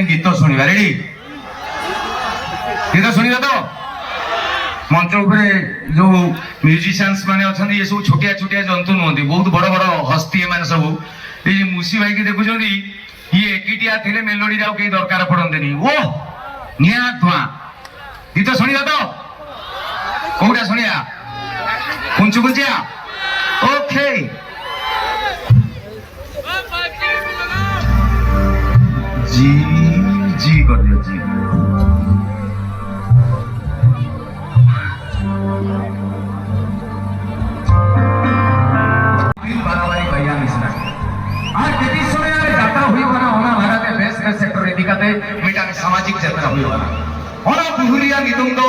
गीत शुणा रेडी गीत शुणा तो मंच उपरे जो म्यूजिशियंस माने अच्छा ये सब छोटिया छोटिया जंतु नुहति बहुत बड़ बड़ हस्ती एम सब ये मुसी भाई की देखुं ये एकिटिया थे मेलोडी कहीं दरकार पड़ते ओ निया धुआ गीत शुणा तो कौटा शुणा कुंचु कुंचिया ओके जी जी कर दिया जी बाराबारी भैया मिश्रा आज ब्रिटिश समय यात्रा हुई बना होना भारत के बेस के सेक्टर एदिकाते मीटा में सामाजिक यात्रा हुई बना होना पुहुरिया नितुम तो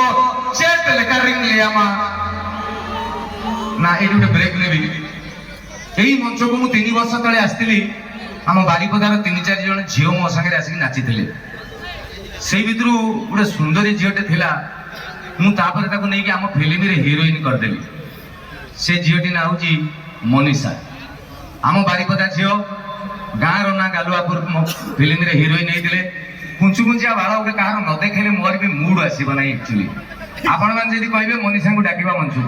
चेत लेकर रिंग लिया मा ना एडुटे ब्रेक लेबी एई मंच को मु 3 वर्ष तळे आस्तिली आम बारिपदार 3-4 जन झील मो सागे आसिक नाची से भितर गोटे सुंदरी झीटे थिला मुझे नहीं आम फिल्म रे हिरोइन करदेली से झीटी ना हूँ मनीषा आम बारिपदा झील गाँव रो ना गालुआपुर फिल्म रे हिरोइन होते कुंचु कुंचिया बाल गोटे कह न देखेले मोर भी मूड आसब ना एक्चुअली आपण मैंने जब कहे मनीषा को डाक मंचू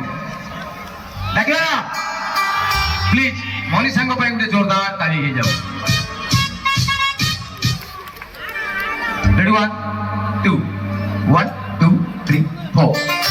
डाक प्लीज मनीषा गोटे जोरदार ताली हो जाओ Ready 1, 2, 1, 2, 3, 4.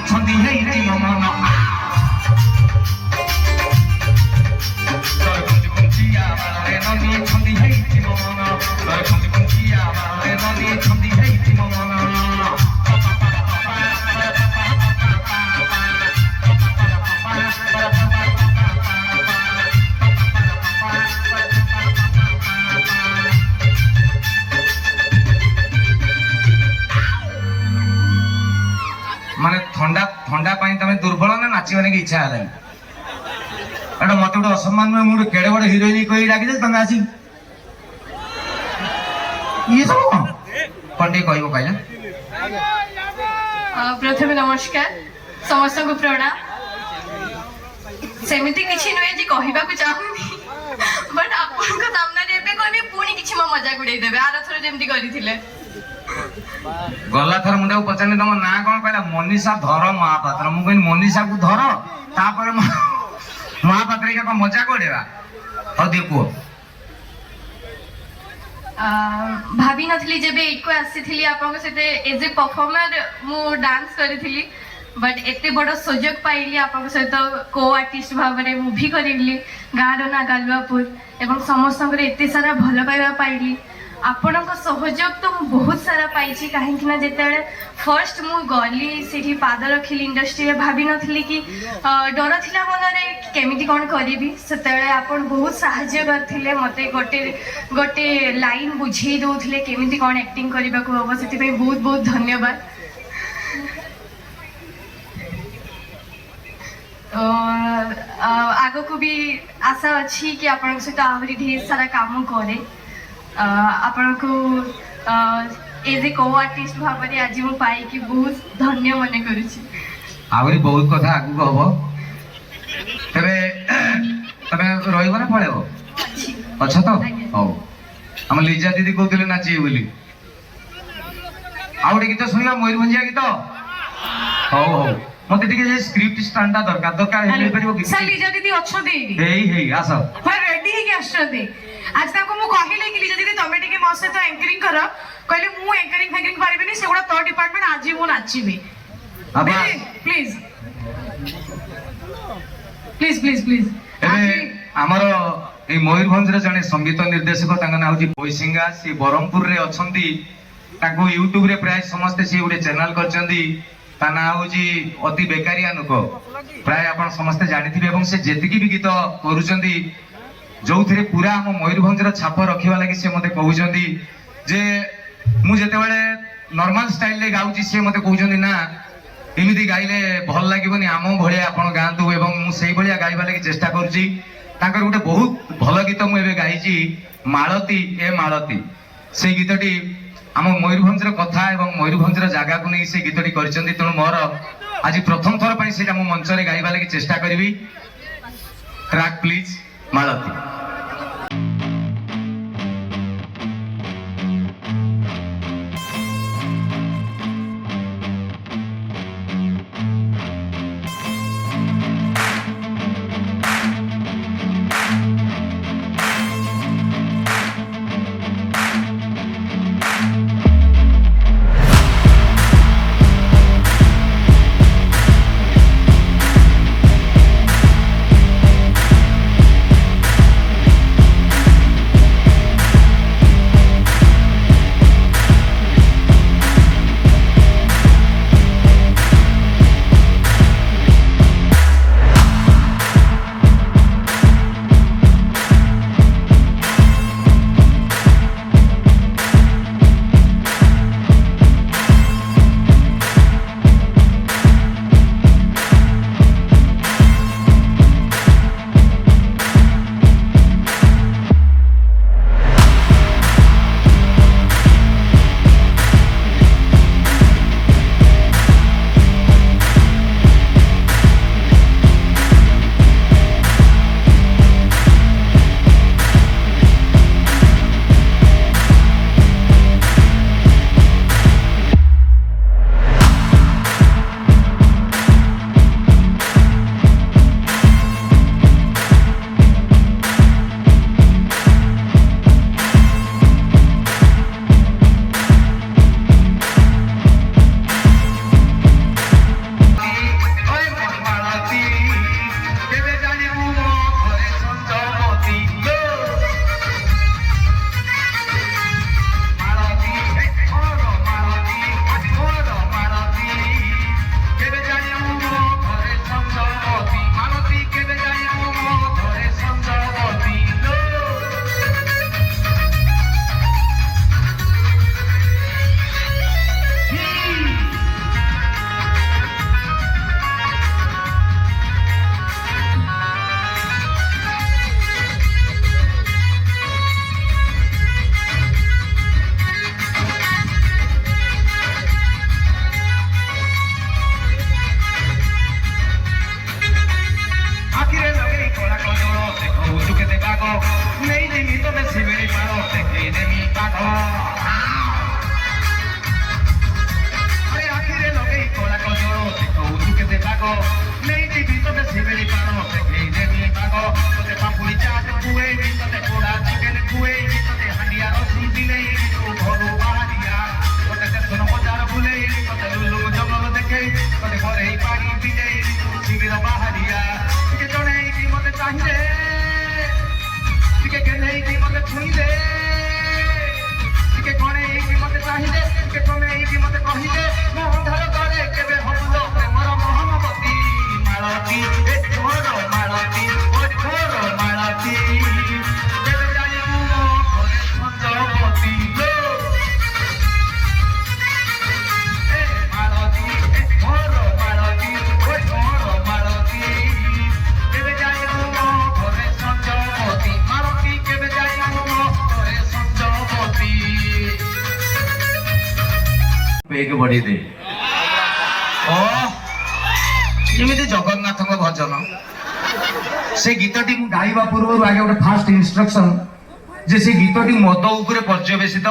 छंदी हेइछि मो मन तोर कुंज कुंजिया मारे नदी छंदी हेइछि मो मन तोर कुंज कुंजिया मारे नदी छंदी हेइछि मो मन माने ठंडा ठंडा पाई तमे दुर्बल ना नाचिबाने की इच्छा हलानी एटा मते गोटे असम्मान में मुझे केड़े बड़े हिरोइन कही डाकी तमे आसी ये सब पंडित कहबो कहला प्रथम नमस्कार समस्त को प्रणाम सेमिति किछि नय जे कहिबा को चाहुनी बट आपन को सामने एबे कहबी पुणी किछि म मजाक उड़ाई देबे आर थरो जेमति करिथिले गला थर मुंडा पचाने तम ना कौन कहला मनीषा धर महापात्र मु कहनी मनीषा को धर तापर महापात्र का मजा कोडेबा हो देखो भाभी नथली जेबे एट को आसीथिली आपन को सेते एज ए परफॉर्मर मु डांस करिथिली बट एते बड़ सुजोग पाइली आपन को सहित को आर्टिस्ट भाबरे मूवी करिली गारो ना गालवापुर एवं समस्त एते सारा भलो पाइबा पाइली आपणक सहयोग तो बहुत सारा पाई कहीं जिते फर्स्ट मु गली से पाद रखिली इंडस्ट्री भाभी नथली कि डर थिला मनरे केमिति कौन करी से आपन बहुत साहाय्य करथिले मते गोटे गोटे लाइन बुझे दउथिले केमिति कौन एक्टिंग करबा को हबो सेति पे बहुत बहुत धन्यवाद आगो को भी आशा अच्छी कि आपन सहित आहरी ढेर सारा काम करे आपण को एज ए को आर्टिस्ट भाबरे आज मु पाई कि बहुत धन्य मने करूची आवरी बहुत कथा आगु को हबो तबे तबे रहिबो ना पळेबो अच्छा तो हो हम लीजा दीदी कहतले नाची बोली आउडी गीत सुनिया मयूरभंजिया गीत हो हो मते टिके जे स्क्रिप्ट स्टैंडा दरकार दरकार हेले परिबो कि सर लीजा दीदी अच्छो दे हेई हेई आसो पर रेडी है कि अच्छो दे आज ताको मु कहिले कि लीजा दीदी तमे टिके मो सहित एंकरिंग कर कहले मु एंकरिंग फेंकरिंग पारिबिनी सेगुडा तो डिपार्टमेंट आज मु नाचिबी प्लीज प्लीज प्लीज प्लीज एबे हमर ए मयूरभंज रे जने संगीत निर्देशक तांगा नाउ जी बोईसिंगा सी बरहमपुर रे अछंती ताको यूट्यूब रे प्राय समस्त सी उडे चैनल करचंदी ता नाउ जी अति बेकारिया नुको प्राय आपण समस्त जानिथिबे एवं से जेतिकी भी गीत करूचंदी जो थे पूरा हम मयूरभंज छाप रखा लगी सी मत कहते जे मु जेतेबेले नॉर्मल स्टाइल ले गाउची सी मत कहते ना एमिति गाइले भल लागिबनी आम भलिया आपण गांतु एवं मु सेही भलिया गाइबा लागि चेष्टा करूची ताकर गोटे बहुत भल गीत मु एबे गाइची मालती ए मालती से गीतटी आम मयूरभंज कथा एवं मयूरभंज जगह को नहीं से गीतटी करचंदी तेणु मोर आज प्रथम थर पई सेटा मु मंच रे गाइबा लागि चेष्टा करबी ट्रैक प्लीज मालती ଆରେ ଆଖିରେ ଲଗେଇ କଳା କଜଳ ଦେଖଉଛୁ କେତେ ପାଗ ନେଇଛି ଭିତରେ ଶିବେଳି ପାଣ ଦେଖେଇ ଦେବି ପାଗ ତତେ ପାପୁଡ଼ି ଚାଟ ଖୁଏଇବି ତତେ ପୋଡ଼ା ଚିକେନ ଖୁଏଇବି ତତେ ହାଣ୍ଡିଆ ରସି ଦିନେଇବି ତୁ ଘରୁ ବାହାରିଆ ତତେ ଷ୍ଟେସନ ବଜାର ବୁଲେଇବି ତତେ ଲୁଲୁ ଜଙ୍ଗଲ ଦେଖେଇବି ତତେ ଘରେଇ ପାଣି ପିଇଦେଇବି ତୁ ଶିବିର ବାହାରିଆ ଟିକେ ଜଣେଇକି ମତେ ଚାହିଁଦେ ଟିକେ କେନେଇକି ମତେ ଛୁଇଁଦେ ଟିକେ କଣେଇକି ମତେ ଚାହିଁଦେ ଟିକେ କଣେଇକି ମତେ କହିଦେ ମୋ ଅନ୍ଧାର ଘରେ କେବେ ହବୁଲ ପ୍ରେମର ମହମବତୀ ମାଳତୀ ଏ ତୋର ମାଳତୀ ଓ ତୋର ମାଳତୀ କେବେ ଜାଣିବୁ ମୋ ଘରେ ସଞ୍ଜବତୀ ଏ ମାଳତୀ ଏ ତୋର ମାଳତୀ ଓ ତୋର ମାଳତୀ କେବେ ଜାଣିବୁ ମୋ ଘରେ ସଞ୍ଜବତୀ ମାଳତୀ କେବେ ଜାଣିବୁ ମୋ ଘରେ ସଞ୍ଜବତୀ ବେଗ ବଢେଇ ଦେ ଓ ଯେମିତି ଜଗନ୍ନାଥଙ୍କ ଭଜନ ସେ ଗୀତଟି ମୁଁ ଗାଇବା ପୂର୍ବରୁ ଆଗେ ଗୋଟେ ଫାଷ୍ଟ ଇନଷ୍ଟ୍ରକ୍ସନ ଯେ ସେ ଗୀତଟି ମଦ ଉପରେ ପର୍ଯ୍ୟବେସିତ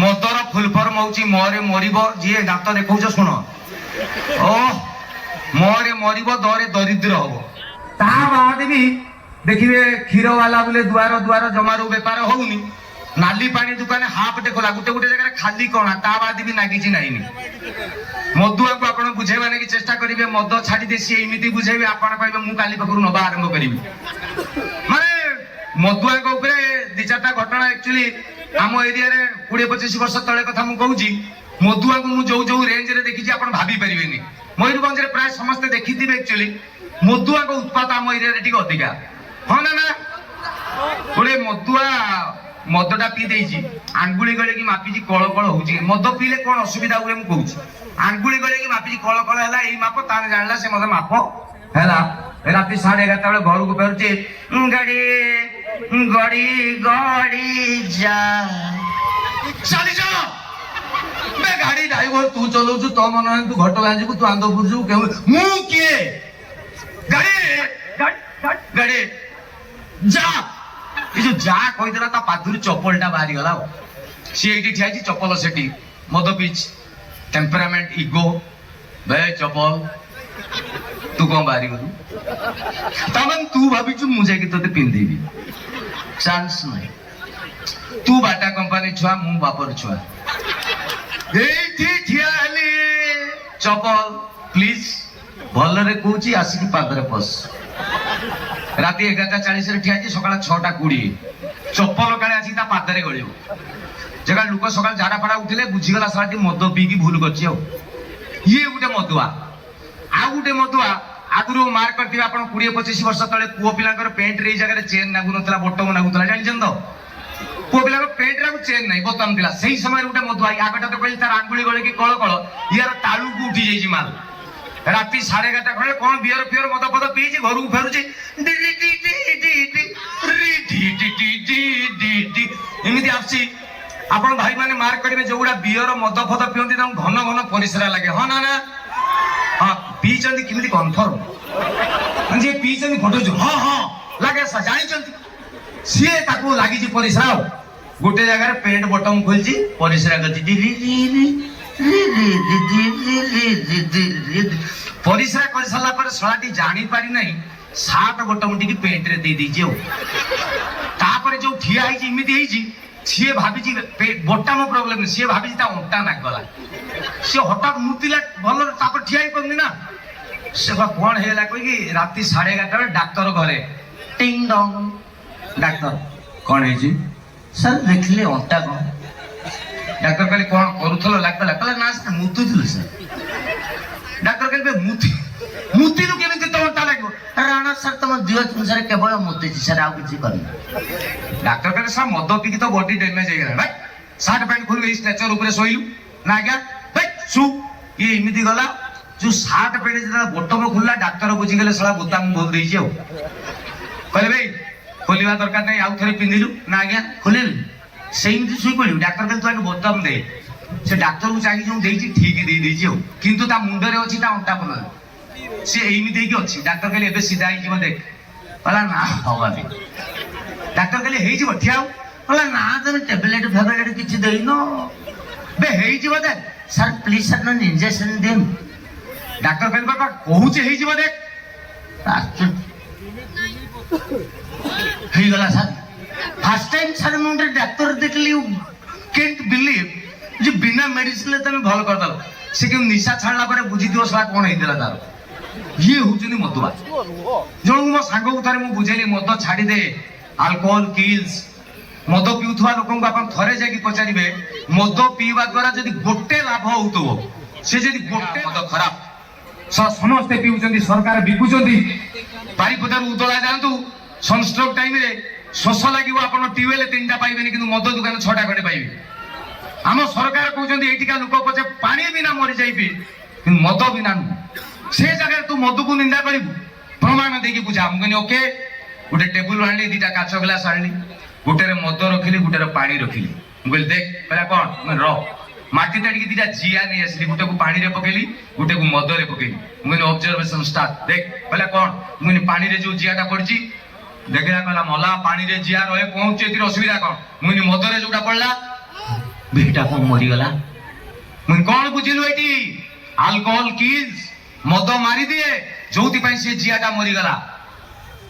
ମଦର ଫୁଲ ଫର୍ମ ହଉଛି ମରେ ମରିବ ଯିଏ ଦାନ୍ତ ଦେଖଉଛ ଶୁଣ ଓ ମରେ ମରିବ ଦରେ ଦରିଦ୍ର ହବ ତା ବାଦ ବି ଦେଖିବେ କ୍ଷୀର ବାଲା ବୋଲେ ଦୁଆର ଦୁଆର ଜମାରୁ ବେପାର ହଉନି ନାଲି ପାଣି ଦୋକାନ ହାଫ ଟେ ଖୋଲା ଗୋଟେ ଗୋଟେ ଜାଗାରେ ଖାଲି କଣା ତା ବାଦ ବି ନାଗିଛି ନାହିଁ ମଦୁଆକୁ ଆପଣ ବୁଝେଇବା ଲାଗି ଚେଷ୍ଟା କରିବେ ମଦ ଛାଡିଦେ ସିଏ ଏମିତି ବୁଝେଇବେ ଆପଣ କହିବେ ମୁଁ କାଲି ପାଖରୁ ନବା ଆରମ୍ଭ କରିବି ମାନେ ମଦୁଆଙ୍କ ଉପରେ ଦି ଚାରିଟା ଘଟଣା ଆକ୍ଚୁଆଲି ଆମ ଏରିଆରେ 20-25 ବର୍ଷ ତଳେ କଥା ମୁଁ କହୁଛି ମଦୁଆଙ୍କୁ ମୁଁ ଯୋଉ ଯୋଉ ରେଞ୍ଜରେ ଦେଖିଛି ଆପଣ ଭାବି ପାରିବେନି ମୟୂରଭଞ୍ଜରେ ପ୍ରାୟ ସମସ୍ତେ ଦେଖିଥିବେ ଆକ୍ଚୁଆଲି ମଦୁଆଙ୍କ ଉତ୍ପାତ ଆମ ଏରିଆରେ ଟିକେ ଅଧିକା ହଁ ନା ନା ଗୋଟେ ମଦୁଆ ମଦଟା ପିଇ ଦେଇଛି ଆଙ୍ଗୁଳି ଗଳିକି ମାପିଛି କଳ କଳ ହଉଛି ମଦ ପିଇଲେ କଣ ଅସୁବିଧା ହୁଏ ମୁଁ କହୁଛି ଆଙ୍ଗୁଳି ଗଳିକି ମାପିଛି କଳ କଳ ହେଲା ଏଇ ମାପ ତାର ଜାଣିଲା ସେ ମତେ ମାପ ହେଲା ରାତି 11:30 ବେଳେ ଘରକୁ ଫେରୁଛି ଗାଡି ଗଡି ଗଡି ଯା ଚାଲି ଯା ବେ ଗାଡି ଡ୍ରାଇଭର ତୁ ଚଲଉଛୁ ତୋ ମନ ତୁ ଘଟଗାଁ ଯିବୁ ତୁ ଆନ୍ଦପୁର ଯିବୁ ମୁଁ କିଏ ଗାଡି ଗାଡି ଯା ଏ ଯୋଉ ଯା କହିଦେଲା ତା ପାଦରୁ ଚପଲଟା ବାହାରିଗଲା ସିଏ ଏଇଠି ଠିଆ ହେଇଛି ଚପଲ ସେଠି ମଦ ପିଚ୍ ଟେମ୍ପରାମେଣ୍ଟ ଇଗୋ ବେ ଚପଲ ତୁ କଣ ବାହାରିଗଲୁ ତାମାନେ ତୁ ଭାବିଛୁ ମୁଁ ଯାଇକି ତତେ ପିନ୍ଧେଇବି ଚାନ୍ସ ନାହିଁ ତୁ ବାଟା କମ୍ପାନୀ ଛୁଆ ମୁଁ ବାପର ଛୁଆ ଏଇଠି ଠିଆ ହେଲି ଚପଲ ପ୍ଲିଜ ଭଲରେ କହୁଛି ଆସିକି ପାଦରେ ପଶ ରାତି 11:40 ଠିଆ ହେଇଛି ସକାଳ 6:20 ଚପଲ କାଳେ ଆସିକି ତା ପାଦରେ ଗଳିବ ଯେଗା ଲୋକ ସକାଳ ଝାଡା ଫାଡା ଉଠିଲେ ବୁଝିଗଲା ସାରାଟି ମଦ ପିଇକି ଭୁଲ କରିଛି ଆଉ ଇଏ ଗୋଟେ ମଦୁଆ ଆଉ ଗୋଟେ ମଦୁଆ ଆଗରୁ ମାର୍କ କରିଥିବେ ଆପଣ 20-25 ବର୍ଷ ତଳେ ପୁଅ ପିଲାଙ୍କର ପ୍ୟାଣ୍ଟରେ ଏଇ ଜାଗାରେ ଚେନ୍ ନାଗୁନଥିଲା ବଟମ ନାଗୁଥିଲା ଜାଣିଛନ୍ତି ତ ପୁଅ ପିଲାଙ୍କ ପ୍ୟାଣ୍ଟରେ ଆଉ ଚେନ୍ ନାହିଁ ବୋତାମ ଥିଲା ସେଇ ସମୟରେ ଗୋଟେ ମଦୁଆ ଆଗଟା ତ କହିଲି ତାର ଆଙ୍ଗୁଳି ଗଳିକି କଳ କଳ ଇଆର ତାଳୁକୁ ଉଠି ଯାଇଛି ମାଲ ରାତି 11:30 ଖଣ୍ଡେ କଣ ବିୟର ଫିୟର ମଦ ଫଦ ପିଇଛି ଘରକୁ ଫେରୁଛି ଏମିତି ଆସୁଛି ଆପଣ ଭାଇ ମାନେ ମାର୍କ କରିବେ ଯୋଉଗୁଡା ବିୟର ମଦ ଫଦ ପିଅନ୍ତି ତାଙ୍କୁ ଘନ ଘନ ପରିସ୍ରା ଲାଗେ ହଁ ନା ନା ହଁ ପିଇଛନ୍ତି କେମିତି କନଫର୍ମ ଯିଏ ପିଇଛନ୍ତି ଫଟୋଛୁ ହଁ ହଁ ଲାଗେ ଜାଣିଛନ୍ତି ସିଏ ତାକୁ ଲାଗିଛି ପରିସ୍ରା ଆଉ ଗୋଟେ ଜାଗାରେ ପେଣ୍ଟ ବଟମ ଖୋଲିଛି ପରିସ୍ରା କରିଛି ପରିସ୍ରା କରିସାରିଲା ପରେ ଶଳାଟି ଜାଣିପାରି ନାହିଁ ସାର୍ଟ ବଟମ ଟିକେ ପେଣ୍ଟରେ ଦେଇଦେଇଛି ଆଉ ତାପରେ ଯୋଉ ଠିଆ ହେଇଛି ଏମିତି ହେଇଛି ସିଏ ଭାବିଛି ବଟାମ ପ୍ରୋବ୍ଲେମ ସିଏ ଭାବିଛି ତା ଅଣ୍ଟା ନାଗଲା ସିଏ ହଠାତ୍ ମୁତିଲା ଭଲରେ ତାପରେ ଠିଆ ହେଇପାରୁନି ନା ସେ କଣ ହେଇଗଲା କହିକି ରାତି 11:30 ବେଳେ ଡାକ୍ତର ଘରେ ଟିଙ୍ଗ ଡଙ୍ଗ ଡାକ୍ତର କଣ ହେଇଛି ସାର୍ ଦେଖିଲେ ଅଣ୍ଟା କଣ ଡାକ୍ତର କହିଲେ କଣ କରୁଥିଲ ଲାଗିଲା କହିଲେ ନା ସାର୍ ମୁତୁଥିଲୁ ସାର୍ ଡାକ୍ତର କହିଲେ ମୁତିରୁ କେମିତି ତ ଅଣ୍ଟା ଲାଗିବ ରାଣା ସାର୍ ତମ ଦିହ ଅନୁସାରେ କେବଳ ମୁତିଛି ସାର୍ ଆଉ କିଛି କରିନି ଡାକ୍ତର କହିଲେ ସାର୍ ମଦ ପିକି ତ ବଡି ଡ୍ୟାମେଜ ହେଇଗଲା ସାର୍ଟ ପ୍ୟାଣ୍ଟ ଖୋଲି ଏଇ ଷ୍ଟ୍ରେଚର ଉପରେ ଶୋଇଲୁ ନା ଆଜ୍ଞା ସୁ ଇଏ ଏମିତି ଗଲା ଯୋଉ ସାର୍ଟ ପ୍ୟାଣ୍ଟ ଯେତେବେଳେ ବଟମ ଖୋଲିଲା ଡାକ୍ତର ବୁଝିଗଲେ ଶଳା ବୋତାମ ଭୁଲ ଦେଇଛି ଆଉ କହିଲେ ଭାଇ ଖୋଲିବା ଦରକାର ନାହିଁ ଆଉ ଥରେ ପିନ୍ଧିଲୁ ନା ଆଜ୍ଞା ଖୋଲିଲୁ ସେମିତି ଶୋଇ ପଡିବୁ ଡାକ୍ତର କହିଲେ ତୁ ଆগে ବୋତାମ ଦେ ସେ ଡାକ୍ତରକୁ ଚାହିଁକି ଯୋଉ ଦେଇଛି ଠିକ ଦେଇଛି ଆଉ କିନ୍ତୁ ତା ମୁଣ୍ଡରେ ଅଛି ତା ଅଣ୍ଟା ପନରେ ସେ ଏମିତି ହେଇକି ଅଛି ଡାକ୍ତର କହିଲେ ଏବେ ସିଧା ହେଇଯିବ ଦେଖ କହିଲା ନା ହବାନି ଡାକ୍ତର କହିଲେ ହେଇଯିବ ଠିଆ କହିଲା ନା ତମେ ଟେବଲେଟ୍ ଫେବଲେଟ୍ କିଛି ଦେଇନ ବେ ହେଇଯିବ ଦେ ସାର୍ ପ୍ଲିଜ୍ ସାର୍ ନହେଲେ ଇଞ୍ଜେକ୍ସନ୍ ଦିଅନ୍ତୁ। ଡାକ୍ତର କହିଲେ ବାପା କହୁଛି ହେଇଯିବ ଦେଖ। ହେଇଗଲା ସାର୍। ଫାର୍ଷ୍ଟ ଟାଇମ୍ ସାର୍ ମୁଁ ଗୋଟେ ଡାକ୍ତର ଦେଖିଲି କେଣ୍ଟ ବିଲିଭ୍ ଯେ ବିନା ମେଡିସିନରେ ତମେ ଭଲ କରିଦେଲ। ସେ କିନ୍ତୁ ନିଶା ଛାଡ଼ିଲା ପରେ ବୁଝିଥିବ ସେଟା କ'ଣ ହେଇଥିଲା ତାର। ଇଏ ହଉଛନ୍ତି ମଦୁଆ। ଜଣକୁ ମୋ ସାଙ୍ଗକୁ ଥରେ ମୁଁ ବୁଝେଇଲି ମଦ ଛାଡ଼ିଦେ, ଆଲକୋହଲ କିଲ୍ସ। ମଦ ପିଉଥିବା ଲୋକଙ୍କୁ ଆପଣ ଥରେ ଯାଇକି ପଚାରିବେ ମଦ ପିଇବା ଦ୍ୱାରା ଯଦି ଗୋଟେ ଲାଭ ହଉଥିବ, ସେ ଯଦି ଗୋଟେ ମଦ ଖରାପ ସମସ୍ତେ ପିଉଛନ୍ତି, ସରକାର ବିକୁଛନ୍ତି। ବାରିପଦାରୁ ଉଦଳା ଯାଆନ୍ତୁ, ସନଷ୍ଟ୍ରୋକ ଟାଇମରେ ଶୋଷ ଲାଗିବ, ଆପଣ ଟ୍ୟୁବୱେଲ 3ଟା ପାଇବେନି କିନ୍ତୁ ମଦ ଦୋକାନ 6ଟା ଖଣ୍ଡେ ପାଇବେ। ଆମ ସରକାର କହୁଛନ୍ତି ଏଇଠିକା ଲୋକ ପଛେ ପାଣି ବିନା ମରିଯାଇବି କିନ୍ତୁ ମଦ ବିନା ନୁହଁ। ସେ ଜାଗାରେ ତୁ ମଦକୁ ନିନ୍ଦା କରିବୁ, ପ୍ରମାଣ ଦେଇକି ବୁଝା। ମୁଁ କହିଲି ଓକେ, ଗୋଟେ ଟେବୁଲ ଆଣିଲି, 2ଟା କାଚ ଗ୍ଲାସ ଆଣିଲି, ଗୋଟେରେ ମଦ ରଖିଲି, ଗୋଟେରେ ପାଣି ରଖିଲି। ମୁଁ କହିଲି ଦେଖ, କହିଲା କ'ଣ? ର ମାଟି ତାଡ଼ିକି 2ଟା ଜିଆ ନେଇ ଆସିଲି, ଗୋଟେକୁ ପାଣିରେ ପକେଇଲି, ଗୋଟେକୁ ମଦରେ ପକେଇଲି। ମୁଁ କହିଲି ଅବଜରଭେସନ ଷ୍ଟାର୍ଟ। ଦେଖ, କହିଲା କ'ଣ? ମୁଁ କହିଲି ପାଣିରେ ଯୋଉ ଜିଆଟା ପଡିଛି ଦେଖିଲା, କହିଲା ମଲା ପାଣିରେ ଜିଆ ରହେ, ପହଞ୍ଚୁଛି, ଏଥିରେ ଅସୁବିଧା କ'ଣ? ମୁଁ କହିଲି ମଦରେ ଯୋଉଟା ପଡିଲା ବେଟା କ'ଣ ମରିଗଲା? ମୁଁ କ'ଣ ବୁଝିଲୁ? ଏଇଠି ଆଲକୋହଲ କିଲ୍ସ, ମଦ ମାରିଦିଏ, ଯୋଉଥିପାଇଁ ସେ ଜିଆଟା ମରିଗଲା।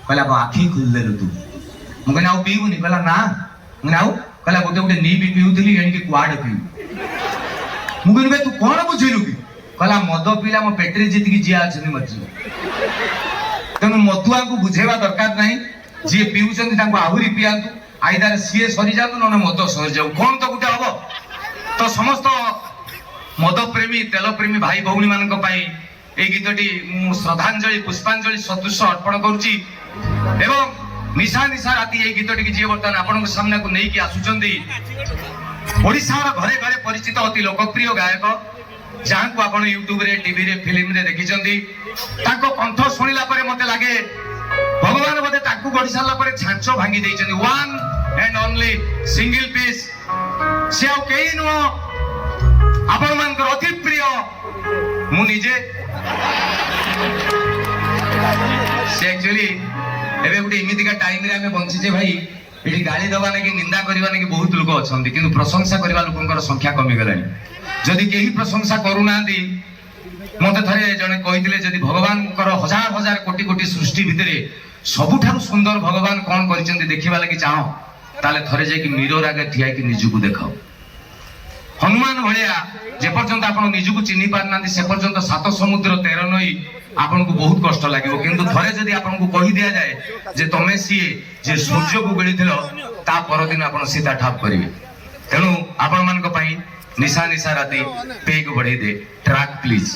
କହିଲା ଆଖି ଖୋଲିଦେଲୁ ତୁ। ମୁଁ କହିଲି ଆଉ ପିଇବୁନି? କହିଲା ନା। ମୁଁ କହିଲି ଆଉ? କହିଲା ଗୋଟେ ଗୋଟେ ନିବି ପିଉଥିଲି, ଏଣିକି କୁଆଡେ ପିଇବୁ। ମୁଁ କହିଲି ଭାଇ ତୁ କ'ଣ ବୁଝିଲୁ କି? କହିଲା ମଦ ପିଇଲା ମୋ ପେଟରେ ଯେତିକି ଜିଆ ଅଛନ୍ତି ମରିଯିବ। ତେଣୁ ମଦୁଆଙ୍କୁ ବୁଝେଇବା ଦରକାର ନାହିଁ, ଯିଏ ପିଉଛନ୍ତି ତାଙ୍କୁ ଆହୁରି ପିଆନ୍ତୁ, ଆଇଦାର ସିଏ ସରିଯାଆନ୍ତୁ ନହେଲେ ମଦ ସରିଯାଉ, କ'ଣ ତ ଗୋଟେ ହବ। ତ ସମସ୍ତ ମଦ ପ୍ରେମୀ, ତେଲ ପ୍ରେମୀ ଭାଇ ଭଉଣୀ ମାନଙ୍କ ପାଇଁ এই গীতটি ମୁଁ ଶ୍ରଦ୍ଧାଞ୍ଜଳି ପୁଷ୍ପାଞ୍ଜଳି ସଦୃଶ ଅର୍ପଣ କରୁଛି। ଏବଂ ନିଶା ନିଶା ରାତି এই ଗୀତଟିକି ଯିଏ ବର୍ତ୍ତମାନ ଆପଣଙ୍କ ସାମ୍ନାକୁ ନେଇକି ଆସୁଛନ୍ତି, ଓଡ଼ିଶାର ଘରେ ଘରେ ପରିଚିତ ଅତି ଲୋକପ୍ରିୟ ଗାୟକ, ଯାହାଙ୍କୁ ଆପଣ ୟୁଟ୍ୟୁବରେ, ଟିଭିରେ, ଫିଲ୍ମରେ ଦେଖିଛନ୍ତି। ତାଙ୍କ କଣ୍ଠ ଶୁଣିଲା ପରେ ମତେ ଲାଗେ ଭଗବାନ ବୋଧେ ତାଙ୍କୁ ଗଢ଼ି ସାରିଲା ପରେ ଛାଞ୍ଚ ଭାଙ୍ଗି ଦେଇଛନ୍ତି। One and only single piece. ସେ ଆଉ କେହି ନୁହଁ, ଆପଣମାନଙ୍କର ଅତି ପ୍ରିୟ ମୁଁ ନିଜେ। ସେ ଆକ୍ଚୁଆଲି ଏବେ ଗୋଟେ ଏମିତିକା ଟାଇମରେ ଆମେ ବଞ୍ଚିଛେ ଭାଇ, ଏଠି ଗାଳି ଦେବା ନାକି, ନିନ୍ଦା କରିବା ନାକି ବହୁତ ଲୋକ ଅଛନ୍ତି, କିନ୍ତୁ ପ୍ରଶଂସା କରିବା ଲୋକଙ୍କର ସଂଖ୍ୟା କମିଗଲାଣି। ଯଦି କେହି ପ୍ରଶଂସା କରୁନାହାନ୍ତି, ମତେ ଥରେ ଜଣେ କହିଥିଲେ ଯଦି ଭଗବାନଙ୍କର ହଜାର ହଜାର କୋଟି କୋଟି ସୃଷ୍ଟି ଭିତରେ ସବୁଠାରୁ ସୁନ୍ଦର ଭଗବାନ କ'ଣ କରିଛନ୍ତି ଦେଖିବା ଲାଗି ଚାହଁ, ତାହେଲେ ଥରେ ଯାଇକି ମିରର ଆଗରେ ଠିଆ ହେଇକି ନିଜକୁ ଦେଖାଅ। ହନୁମାନ ଭଳିଆ ଯେପର୍ଯ୍ୟନ୍ତ ଆପଣ ନିଜକୁ ଚିହ୍ନି ପାରୁନାହାନ୍ତି ସେ ପର୍ଯ୍ୟନ୍ତ 7 ସମୁଦ୍ର 13 ନଈ ଆପଣଙ୍କୁ ବହୁତ କଷ୍ଟ ଲାଗିବ। କିନ୍ତୁ ଥରେ ଯଦି ଆପଣଙ୍କୁ କହି ଦିଆଯାଏ ଯେ ତମେ ସିଏ ଯେ ସୂର୍ଯ୍ୟକୁ ଗିଳିଥିଲ, ତା ପରଦିନ ଆପଣ ସୀତା ଠାପ୍ କରିବେ। ତେଣୁ ଆପଣମାନଙ୍କ ପାଇଁ ନିଶା ନିଶା ରାତି ପେଇକୁ ବଢେଇ ଦେ ଟ୍ରାକ୍ ପ୍ଲିଜ।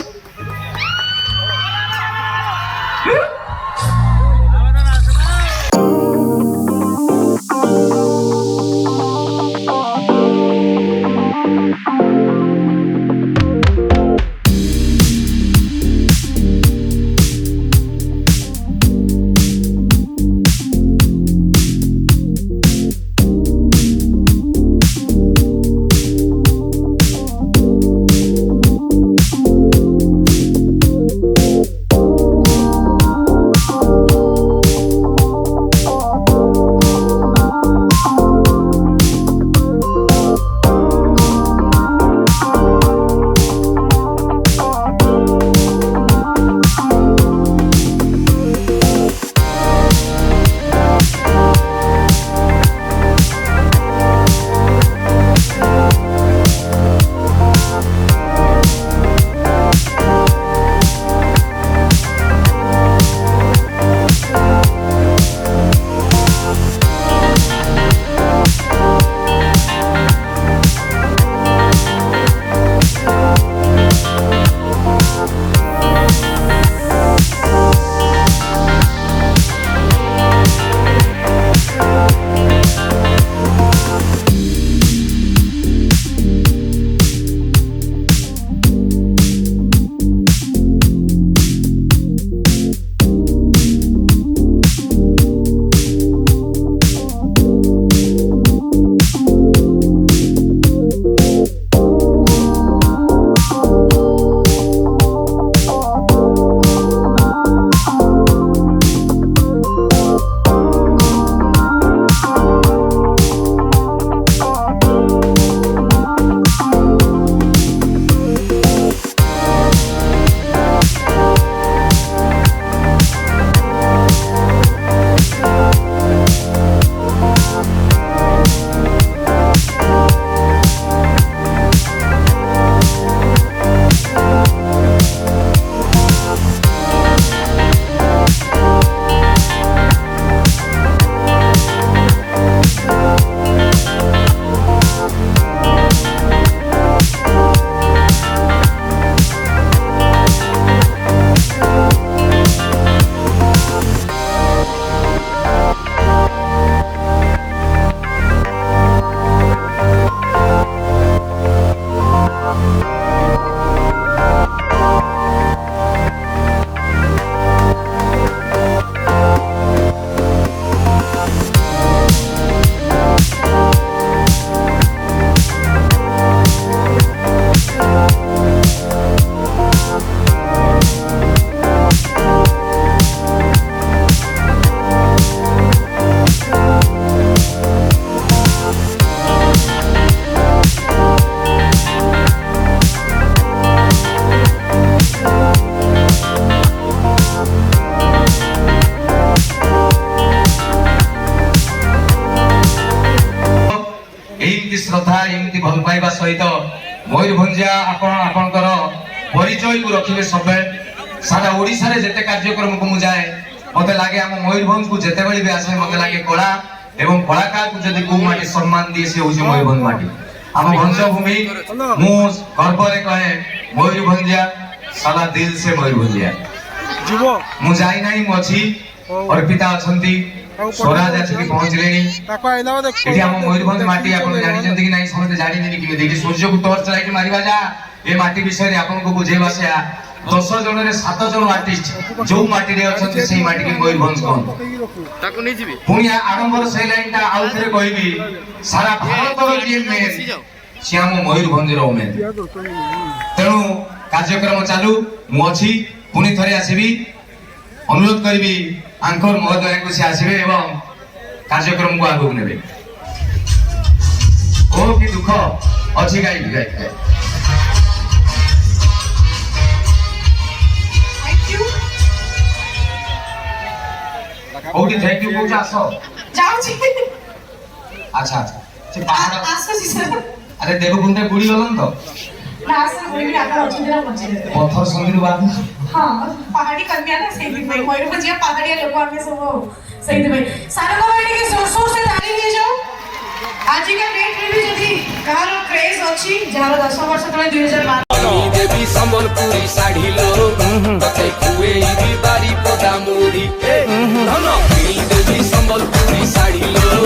ମୟୂରଭଞ୍ଜିଆ ଆପଣ ଆପଣଙ୍କର ପରିଚୟକୁ ରଖିବେ ସବୁବେଳେ। ସାରା ଓଡ଼ିଶାରେ ଯେତେ କାର୍ଯ୍ୟକ୍ରମକୁ ମୁଁ ଯାଏ ମତେ ଲାଗେ ଆମ ମୟୂରଭଞ୍ଜକୁ ଯେତେବେଳେ ବି ଆସେ ମତେ ଲାଗେ କଳା ଏବଂ କଳାକାରକୁ ଯଦି କୋଉ ମାଟି ସମ୍ମାନ ଦିଏ ସେ ହଉଛି ମୟୂରଭଞ୍ଜ ମାଟି। ଆମ ଭଞ୍ଜ ଭୂମି ମୁଁ ଗର୍ବରେ କହେ ମୟୂରଭଞ୍ଜିଆ ସାରା ଦିଲ ସେ ମୟୂରଭଞ୍ଜିଆ। ମୁଁ ଯାଇ ନାହିଁ ମୁଁ ଅଛି, ଅର୍ପିତା ଅଛନ୍ତି, ସ୍ୱରାଜ ଆସିକି ପହଞ୍ଚିଲେଣି। ଏଠି ଆମ ମୟୂରଭଞ୍ଜ ମାଟି ଆପଣ ଜାଣିଛନ୍ତି କି ନାହିଁ ସମସ୍ତେ ଜାଣିବେନି କେମିତି। ଏଠି ସୂର୍ଯ୍ୟକୁ ଟର୍ଚ୍ଚ ଲାଇଟ୍ ମାରିବା ଯା ଏ ମାଟି ବିଷୟରେ ଆପଣଙ୍କୁ ବୁଝେଇବା ସେୟା। 10 ଜଣରେ 7 ଜଣ ଆର୍ଟିଷ୍ଟ ଯୋଉ ମାଟିରେ ଅଛନ୍ତି ସେଇ ମାଟିକି ମୟୂରଭଞ୍ଜ କହନ୍ତି। ପୁଣି ଆରମ୍ଭର ସେଇ ଲାଇନଟା ଆଉ ଥରେ କହିବି, ସାରା ଭାରତର ଯିଏ ମେନ୍ ସେ ଆମ ମୟୂରଭଞ୍ଜର ମେନ୍। ତେଣୁ କାର୍ଯ୍ୟକ୍ରମ ଚାଲୁ, ମୁଁ ଅଛି, ପୁଣି ଥରେ ଆସିବି। ଅନୁରୋଧ କରିବି ଆଙ୍କର ମହୋଦୟଙ୍କୁ ସେ ଆସିବେ ଏବଂ କାର୍ଯ୍ୟକ୍ରମକୁ ଆଗକୁ ନେବେ। ଓ କି ଦୁଃଖ ଅଛି ଗାଇବି ଗାଇବି। କୋଉଠି ଥ୍ୟାଙ୍କ ୟୁ କହୁଛ ଆସ। ଯାଉଛି ଆଚ୍ଛା ଆଚ୍ଛା ସେ ପାହାଡ଼ ଆସୁଛି ସାର୍। ଆରେ ଦେବକୁଣ୍ଡରେ ବୁଡ଼ି ଗଲନି ତ? ନା ସାର୍ ବୁଢ଼ୀ ଆପଣ ଅଛନ୍ତି ନା ପଚାରିବେ। ପଥର ସନ୍ଧିରୁ ବାହାରୁ ହଁ ପାହାଡି କନ୍ୟା ନା ସେଇଥିପାଇଁ ମୟୂରଭଞ୍ଜିଆ ପାହାଡିଆ ଲୋକ ଆମେ ସବୁ ସେଇଥିପାଇଁ। ସାରଙ୍କ ପାଇଁ ଟିକେ ଜୋର ସୋର ସେ ତାଳି ହେଇଯାଉ। ଆଜିକା ଡେଟ୍ରେ ବି ଯଦି କାହାର କ୍ରେଜ୍ ଅଛି ଯାହାର 10 ବର୍ଷ ତଳେ 2012 ଦେବୀ ସମ୍ବଲପୁରୀ ଶାଢ଼ୀ ଲୋ ତତେ ଖୁଏଇବି ବାରିପଦା ମୁଢ଼ି ଧନ ଦେବୀ ସମ୍ବଲପୁରୀ ଶାଢ଼ୀ ଲୋ